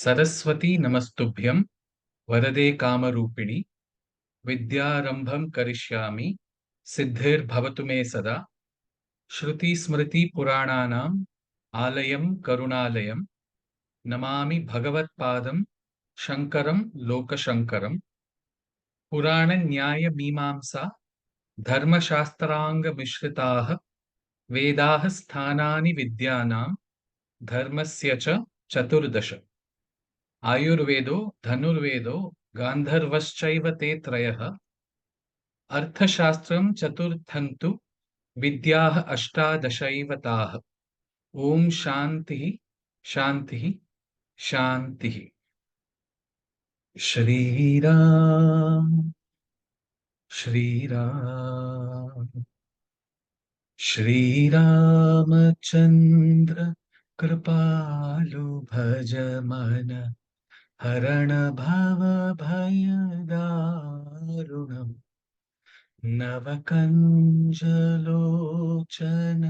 सरस्वती नमस्तुभ्यं वरदे कामरूपिणि विद्यारंभं करिष्यामि सिद्धिर्भवतु मे सदा श्रुतिस्मृतिपुराणानाम् आलयं करुणालयं नमामि भगवत्पादं शङ्करं लोकशङ्करं पुराणन्यायमीमांसा धर्मशास्त्राङ्गमिश्रिताः वेदाः स्थानानि विद्यानां धर्मस्य च चतुर्दश आयुर्वेदो धनुर्वेदो गान्धर्वश्चैव ते त्रयः अर्थशास्त्रं चतुर्थं तु विद्याः अष्टादशैव ताः। ओम शांति शांति शांति। श्री राम श्री राम श्री रामचंद्र कृपालु भज मन हरण भव भय दारुणम् नवकंज लोचन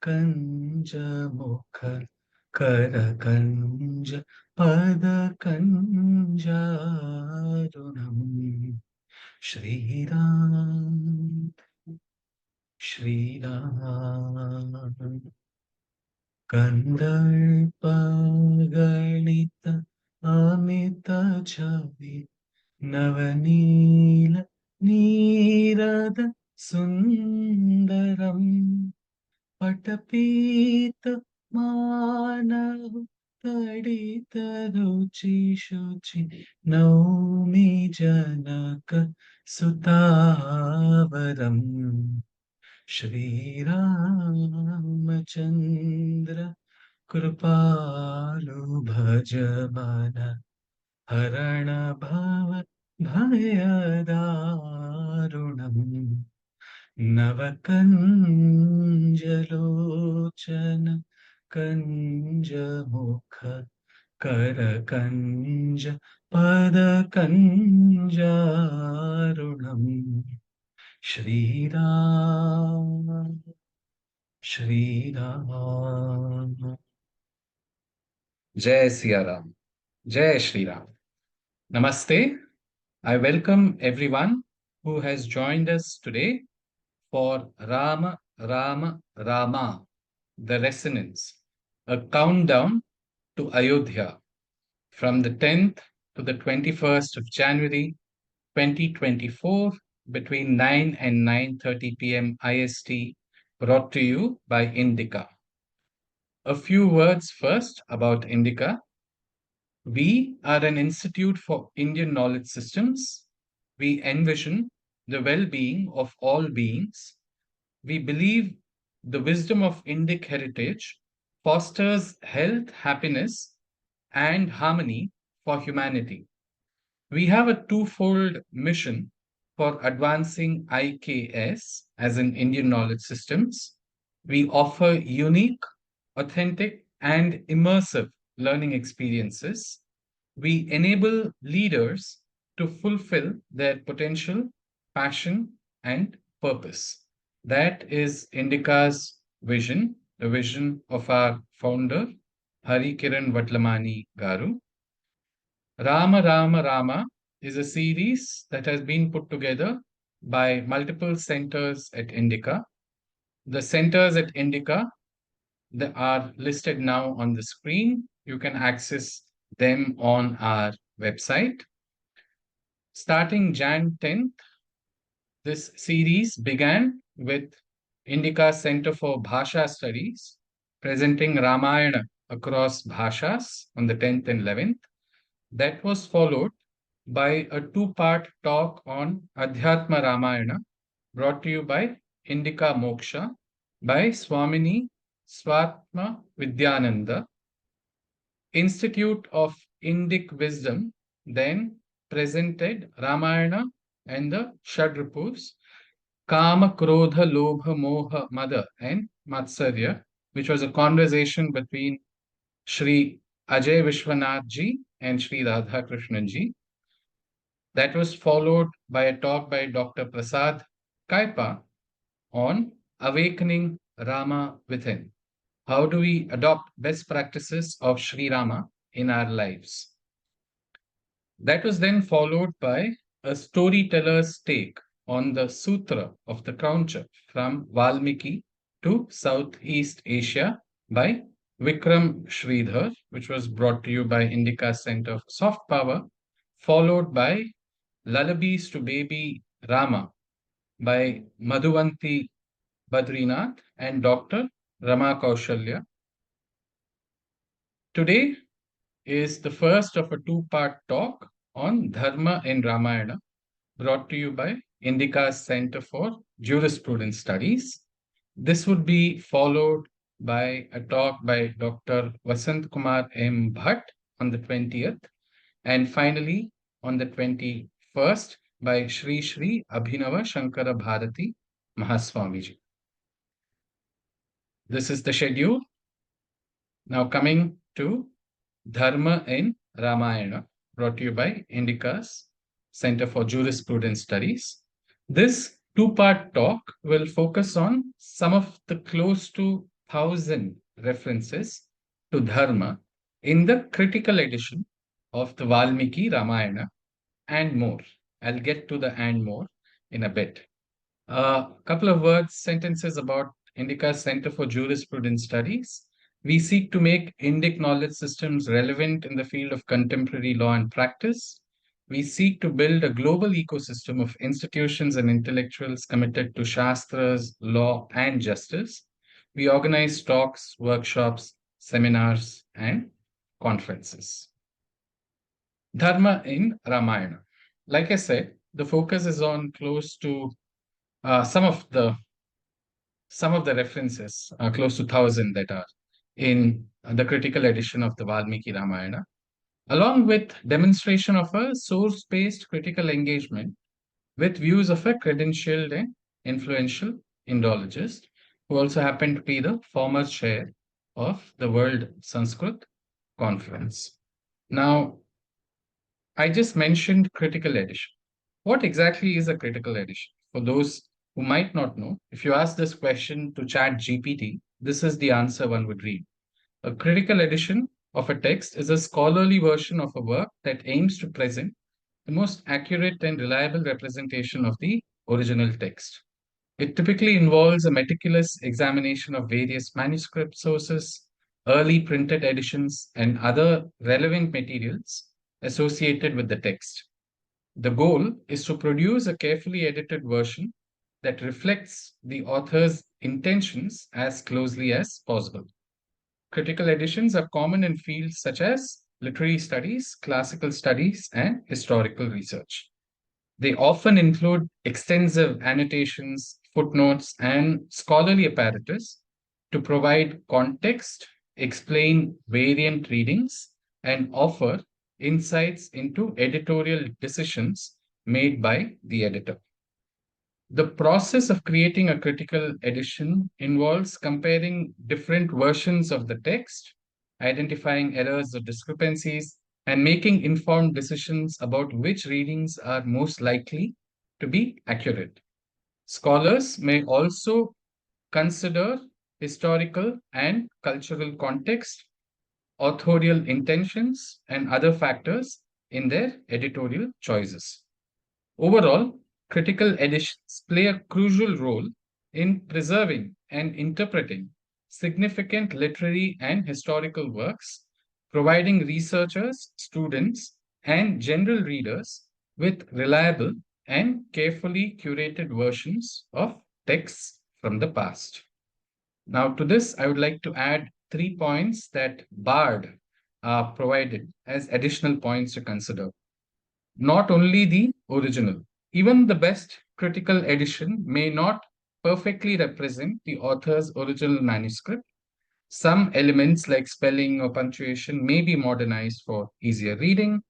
कंज मुख कर कंज पद कंजारुणम् श्रीराम श्रीराम कंदर्प गणित अमित छवि नवनील नीरद सुंदरम पटपीत मानव तडित रुचि शुचि नौमि जनक सुतावरम श्रीरामचंद्र कृपालु भज मन हरण भव भयदारुणम् नवकंजलोचन कंजमुख करकंज पदकंजारुणम् श्रीराम श्रीराम। जय सिया राम, जय Shri Ram. Namaste. I welcome everyone who has joined us today for Rama, Rama, Rama, the resonance, a countdown to Ayodhya from the 10th to the 21st of January 2024 between 9 and 9:30 p.m. IST, brought to you by IndicA. A few words first about IndicA. We are an institute for Indian knowledge systems. We envision the well-being of all beings. We believe the wisdom of Indic heritage fosters health, happiness, and harmony for humanity. We have a twofold mission for advancing IKS, as in Indian knowledge systems. We offer unique, authentic, and immersive learning experiences. We enable leaders to fulfill their potential, passion, and purpose. That is IndicA's vision, the vision of our founder, Hari Kiran Vatlamani Garu. Rama Rama Rama is a series that has been put together by multiple centers at IndicA. The centers at IndicA that are listed now on the screen. You can access them on our website. Starting Jan 10th, this series began with IndicA Center for Bhasha Studies, presenting Rāmāyaṇa across bhashas on the 10th and 11th. That was followed by a two-part talk on Adhyatma Rāmāyaṇa, brought to you by IndicA Moksha by Swamini Swatma Vidyananda. Institute of Indic Wisdom then presented Rāmāyaṇa and the षड् Kama, Krodha, Lobha, Moha, Mada, and Matsarya, which was a conversation between Shri Ajay Vishwanath ji and Shri Radha Krishnan ji. That was followed by a talk by Dr. Prasad Kaipa on awakening Rama within. How do we adopt best practices of Sri Rama in our lives? That was then followed by a storyteller's take on the Sutra of the Crown from Valmiki to Southeast Asia by Vikram Sridhar, which was brought to you by IndicA Center for Soft Power, followed by Lullabies to Baby Rama by Madhuvanti Badrinath and Dr. Rama Kaushalya. Today is the first of a two-part talk on Dharma in Ramayana, brought to you by IndicA's Center for Jurisprudence Studies. This would be followed by a talk by Dr. Vasant Kumar M. Bhatt on the 20th, and finally on the 21st by Sri Sri Abhinava Shankara Bharati Mahaswamiji. This is the schedule. Now coming to Dharma in Ramayana, brought to you by IndicA's Center for Jurisprudence Studies. This two-part talk will focus on some of the close to 1,000 references to Dharma in the critical edition of the Valmiki Ramayana and more. I'll get to the and more in a bit. A couple of sentences about IndicA's Center for Jurisprudence Studies. We seek to make Indic knowledge systems relevant in the field of contemporary law and practice. We seek to build a global ecosystem of institutions and intellectuals committed to Shastras, law, and justice. We organize talks, workshops, seminars, and conferences. Dharma in Ramayana. Like I said, the focus is on close to some of the references, close to 1,000 that are in the critical edition of the Valmiki Ramayana, along with demonstration of a source-based critical engagement with views of a credentialed and influential Indologist, who also happened to be the former chair of the World Sanskrit Conference. Now, I just mentioned critical edition. What exactly is a critical edition? For those who might not know, if you ask this question to ChatGPT, this is the answer one would read. A critical edition of a text is a scholarly version of a work that aims to present the most accurate and reliable representation of the original text. It typically involves a meticulous examination of various manuscript sources, early printed editions, and other relevant materials associated with the text. The goal is to produce a carefully edited version that reflects the author's intentions as closely as possible. Critical editions are common in fields such as literary studies, classical studies, and historical research. They often include extensive annotations, footnotes, and scholarly apparatus to provide context, explain variant readings, and offer insights into editorial decisions made by the editor. The process of creating a critical edition involves comparing different versions of the text, identifying errors or discrepancies, and making informed decisions about which readings are most likely to be accurate. Scholars may also consider historical and cultural context, authorial intentions, and other factors in their editorial choices. Overall, critical editions play a crucial role in preserving and interpreting significant literary and historical works, providing researchers, students, and general readers with reliable and carefully curated versions of texts from the past. Now, to this, I would like to add 3 points that Bard provided as additional points to consider. Not only the original, even the best critical edition may not perfectly represent the author's original manuscript. Some elements like spelling or punctuation may be modernized for easier reading.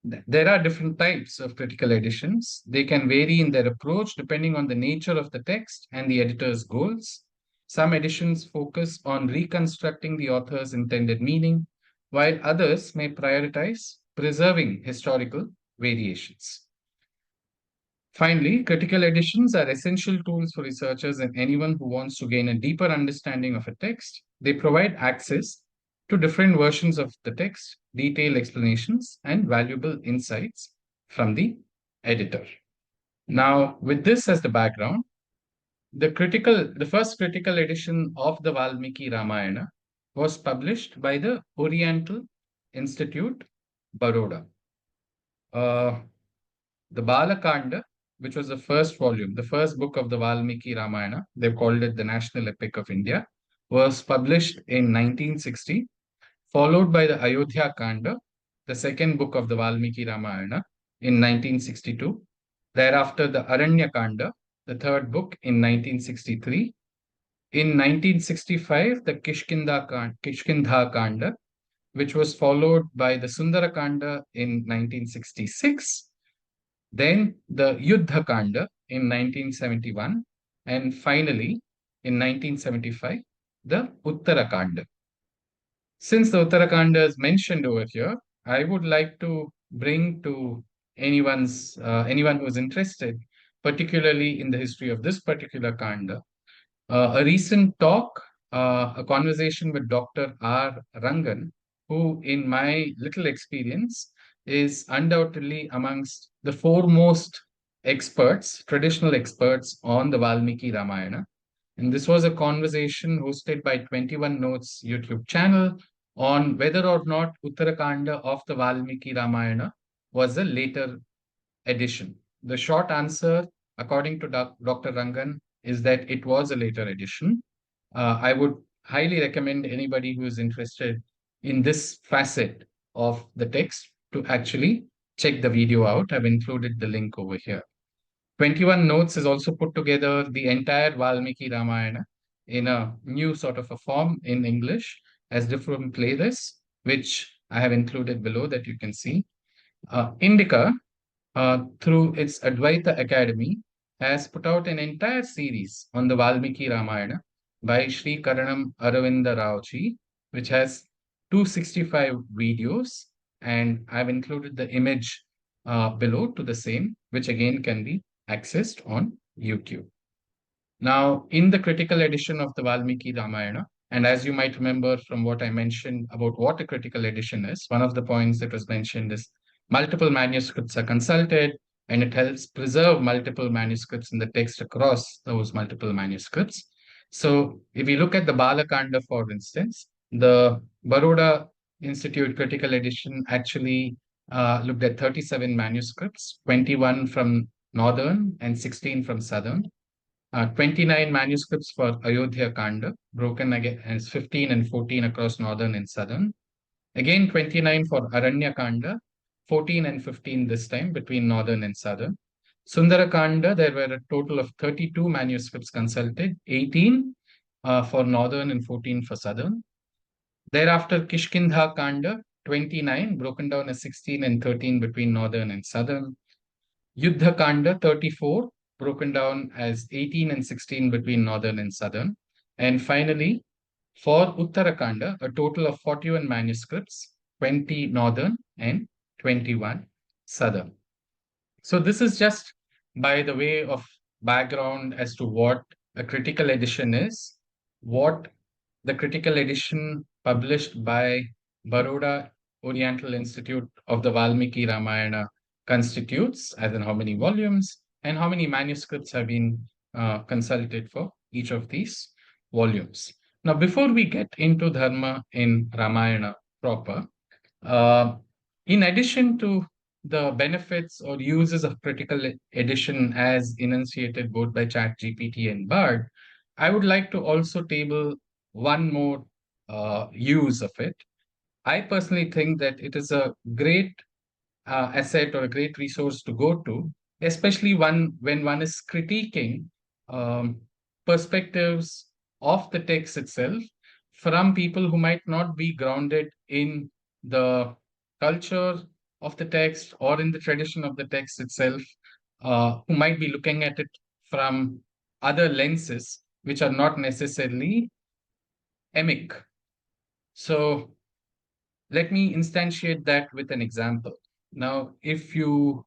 There are different types of critical editions. They can vary in their approach depending on the nature of the text and the editor's goals. Some editions focus on reconstructing the author's intended meaning, while others may prioritize preserving historical variations. Finally, critical editions are essential tools for researchers and anyone who wants to gain a deeper understanding of a text. They provide access to different versions of the text, detailed explanations, and valuable insights from the editor. Now, with this as the background, the first critical edition of the Valmiki Ramayana was published by the Oriental Institute, Baroda. The Balakanda, which was the first volume, the first book of the Valmiki Ramayana, they've called it the National Epic of India, was published in 1960, followed by the Ayodhya Kanda, the second book of the Valmiki Ramayana, in 1962. Thereafter, the Aranya Kanda, the third book, in 1963. In 1965, the Kishkindha Kanda, which was followed by the Sundara Kanda in 1966. Then the Yuddha Kanda in 1971. And finally, in 1975, the Uttara Kanda. Since the Uttarakanda is mentioned over here, I would like to bring to anyone who is interested, particularly in the history of this particular Kanda, a recent talk, a conversation with Dr. R. Rangan, who, in my little experience, is undoubtedly amongst the foremost experts, traditional experts on the Valmiki Ramayana. And this was a conversation hosted by 21 Notes YouTube channel on whether or not Uttarakanda of the Valmiki Ramayana was a later edition. The short answer, according to Dr. Rangan, is that it was a later edition. I would highly recommend anybody who is interested in this facet of the text to actually check the video out. I've included the link over here. 21 Notes has also put together the entire Valmiki Ramayana in a new sort of a form in English as different playlists, which I have included below that you can see. IndicA, through its Advaita Academy, has put out an entire series on the Valmiki Ramayana by Sri Karanam Aravinda Raoji, which has 265 videos, and I've included the image below to the same, which again can be accessed on YouTube. Now, in the critical edition of the Valmiki Ramayana, and as you might remember from what I mentioned about what a critical edition is, one of the points that was mentioned is multiple manuscripts are consulted, and it helps preserve multiple manuscripts in the text across those multiple manuscripts. So if we look at the Balakanda, for instance, the Baroda Institute critical edition actually looked at 37 manuscripts, 21 from northern and 16 from southern. 29 manuscripts for Ayodhya Kanda, broken again as 15 and 14 across northern and southern. Again, 29 for Aranya Kanda, 14 and 15 this time between northern and southern. Sundara Kanda, there were a total of 32 manuscripts consulted, 18 for northern and 14 for southern. Thereafter, Kishkindha Kanda, 29, broken down as 16 and 13 between northern and southern. Yuddha Kanda, 34, broken down as 18 and 16 between northern and southern. And finally, for Uttarakanda, a total of 41 manuscripts, 20 northern and 21 southern. So this is just by the way of background as to what a critical edition is, what the critical edition published by Baroda Oriental Institute of the Valmiki Ramayana constitutes, as in how many volumes and how many manuscripts have been consulted for each of these volumes. Now, before we get into Dharma in Ramayana proper, in addition to the benefits or uses of critical edition as enunciated both by ChatGPT and Bard, I would like to also table one more use of it. I personally think that it is a great asset or a great resource to go to, especially when one is critiquing perspectives of the text itself from people who might not be grounded in the culture of the text or in the tradition of the text itself, who might be looking at it from other lenses, which are not necessarily emic. So let me instantiate that with an example. Now, if you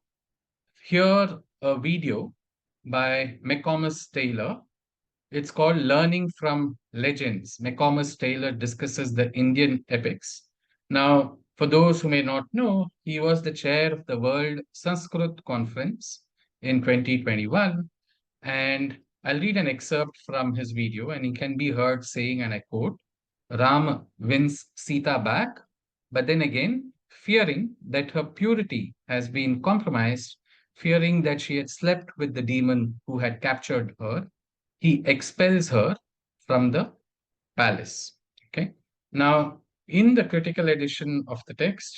hear a video by McComas Taylor, It's called Learning from Legends. McComas Taylor discusses the Indian epics. Now, for those who may not know, he was the chair of the World Sanskrit Conference in 2021. And I'll read an excerpt from his video, and he can be heard saying, and I quote, Ram wins Sita back, but then again, fearing that her purity has been compromised, fearing that she had slept with the demon who had captured her, he expels her from the palace. Okay. Now, in the critical edition of the text,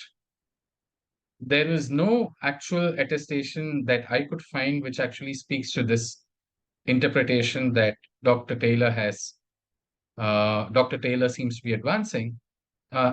there is no actual attestation that I could find which actually speaks to this interpretation that Dr. Taylor seems to be advancing.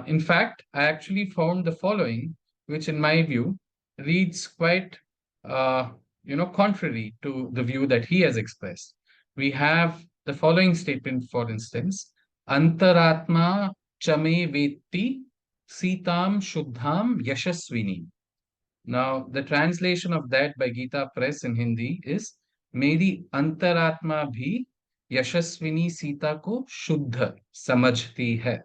In fact, I actually found the following, which in my view reads quite, contrary to the view that he has expressed. We have the following statement, for instance, Antaratma chame vetti sitam shuddham yashaswini. Now, the translation of that by Gita Press in Hindi is मेरी अंतरात्मा भी यशस्विनी सीता को शुद्ध समझती है.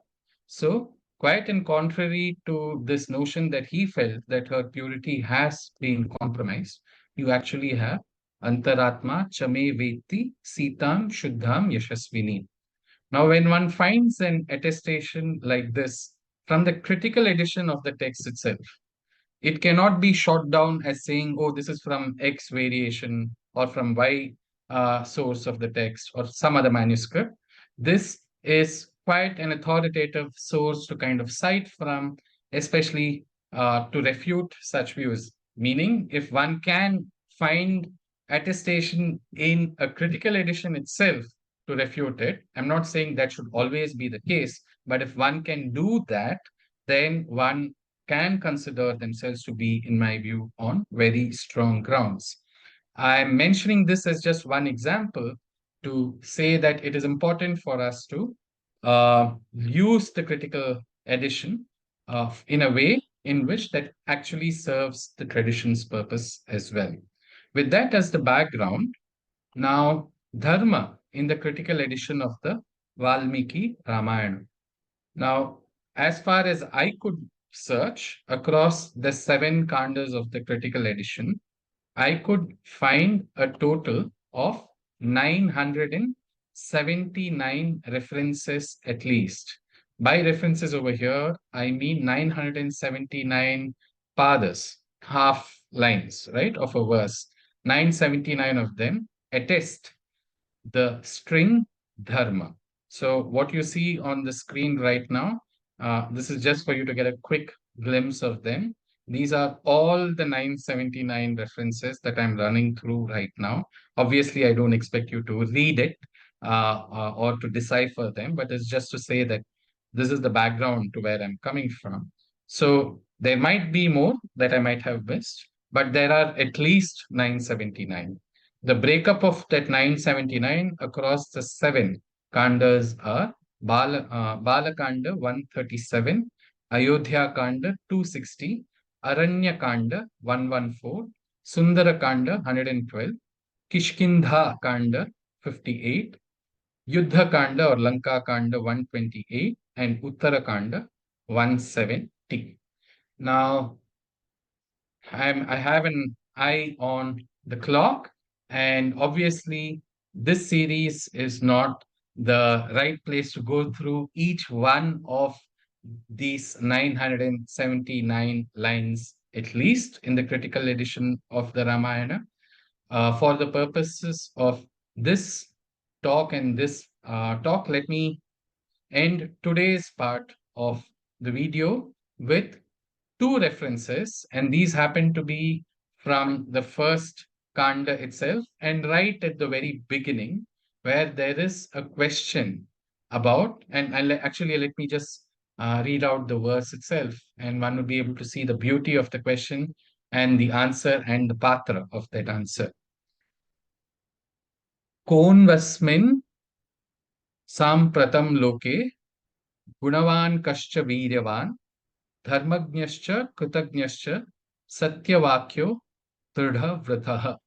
So, quite in contrary to this notion that he felt that her purity has been compromised, you actually have Antaratma chame veti sitam shuddham yashasvini. Now, when one finds an attestation like this from the critical edition of the text itself, it cannot be shot down as saying, oh, this is from X variation or from Y source of the text or some other manuscript. This is quite an authoritative source to kind of cite from, especially to refute such views. Meaning, if one can find attestation in a critical edition itself to refute it, I'm not saying that should always be the case, but if one can do that, then one can consider themselves to be, in my view, on very strong grounds. I'm mentioning this as just one example to say that it is important for us to use the critical edition in a way in which that actually serves the tradition's purpose as well. With that as the background, now Dharma in the critical edition of the Valmiki Rāmāyaṇa. Now, as far as I could search across the 7 kandas of the critical edition, I could find a total of 979 references at least. By references over here, I mean 979 padas, half lines, right, of a verse. 979 of them attest the string dharma. So what you see on the screen right now, this is just for you to get a quick glimpse of them. These are all the 979 references that I'm running through right now. Obviously, I don't expect you to read it or to decipher them, but it's just to say that this is the background to where I'm coming from. So there might be more that I might have missed, but there are at least 979. The breakup of that 979 across the 7 kandas are Balakanda 137, Ayodhya Kanda 260, Aranya Kanda 114, Sundara Kanda 112, Kishkindha Kanda 58, Yuddha Kanda or Lanka Kanda 128, and Uttara Kanda 170. Now, I have an eye on the clock, and obviously, this series is not the right place to go through each one of these 979 lines, at least in the critical edition of the Ramayana. For the purposes of this talk and this talk, let me end today's part of the video with 2 references, and these happen to be from the first kanda itself, and right at the very beginning, where there is a question about, and actually let me just read out the verse itself, and one will be able to see the beauty of the question and the answer and the patra of that answer. Konvasmin sampratam loke gunavan kascha viryavan dharmagnyascha kritagnyascha satyavakyo tridha vrataha.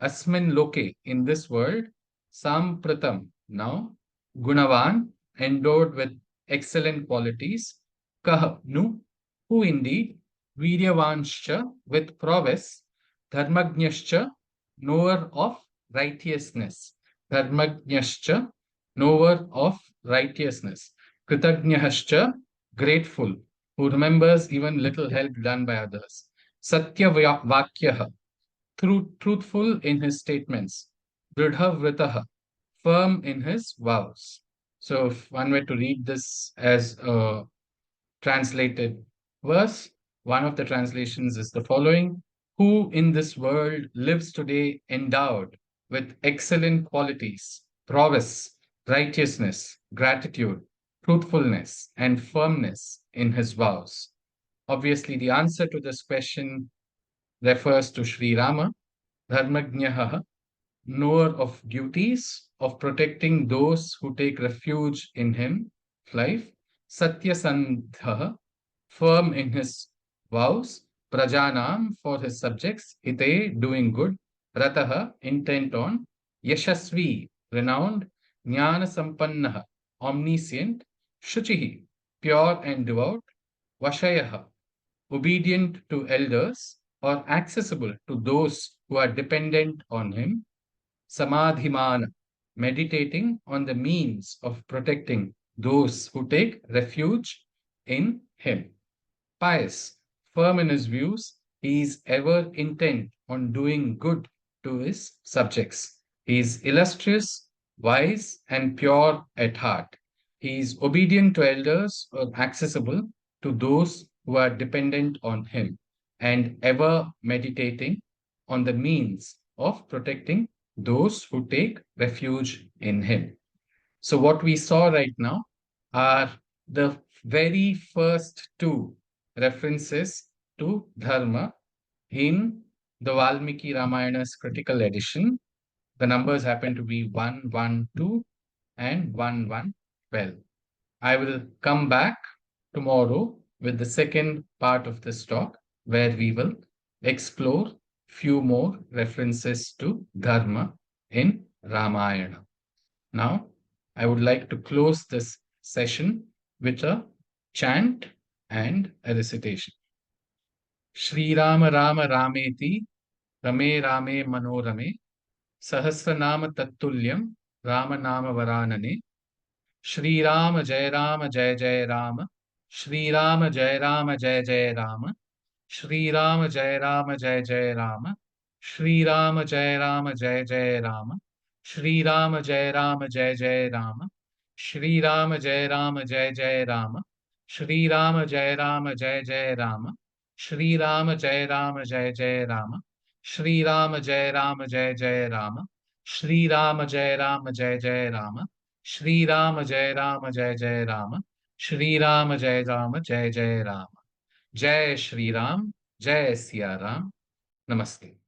Asmin loke, in this world, sampratam, Now, Gunavan, endowed with excellent qualities, Kah nu, who indeed, Viryavanshcha, with prowess, Dharmajnascha, knower of righteousness, Dharmajnascha, knower of righteousness, Kritagnyahascha, grateful, who remembers even little help done by others, Satya Vakyaha, truthful in his statements, Dridha Vritaha, firm in his vows. So, if one were to read this as a translated verse, one of the translations is the following: who in this world lives today endowed with excellent qualities, prowess, righteousness, gratitude, truthfulness, and firmness in his vows? Obviously, the answer to this question refers to Sri Rama, Dharmajnaha, knower of duties, of protecting those who take refuge in him, life, Satyasandha, firm in his vows, Prajanam, for his subjects, Hite, doing good, Rataha, intent on, Yashasvi, renowned, Jnana Sampannaha, omniscient, Shuchihi, pure and devout, Vashayaha, obedient to elders, or accessible to those who are dependent on him, Samadhimana, meditating on the means of protecting those who take refuge in him. Pious, firm in his views, he is ever intent on doing good to his subjects. He is illustrious, wise, and pure at heart. He is obedient to elders or accessible to those who are dependent on him, and ever meditating on the means of protecting those who take refuge in him. So, what we saw right now are the very first two references to Dharma in the Valmiki Ramayana's critical edition. The numbers happen to be 112 and 1112. I will come back tomorrow with the second part of this talk, where we will explore few more references to Dharma in Ramayana. Now, I would like to close this session with a chant and a recitation. Shri Rama Rama Rameti Rame Rame Manorame Sahasranama Tattulyam Rama Nama Varanane Shri Rama Jai Rama Jai Jai Rama Shri Rama Jai Rama Jai Jai Rama Shri Rama Jai Rama Jai Jai Rama Shri Rama Jai Rama Jai Jai Rama Shri Rama Jai Rama Jai Jai Rama Shri Rama Jai Rama Jai Jai Rama Shri Rama Jai Rama Jai Jai Rama Shri Rama Jai Rama Jai Jai Rama Shri Rama Jai Rama Jai Jai Rama Shri Rama Jai Rama Jai Jai Rama Shri Rama Jai Rama Jai Jai Rama Shri Rama Jai Rama Jai Jai Rama. Jai Shri Ram, Jai Siya Ram. Namaste.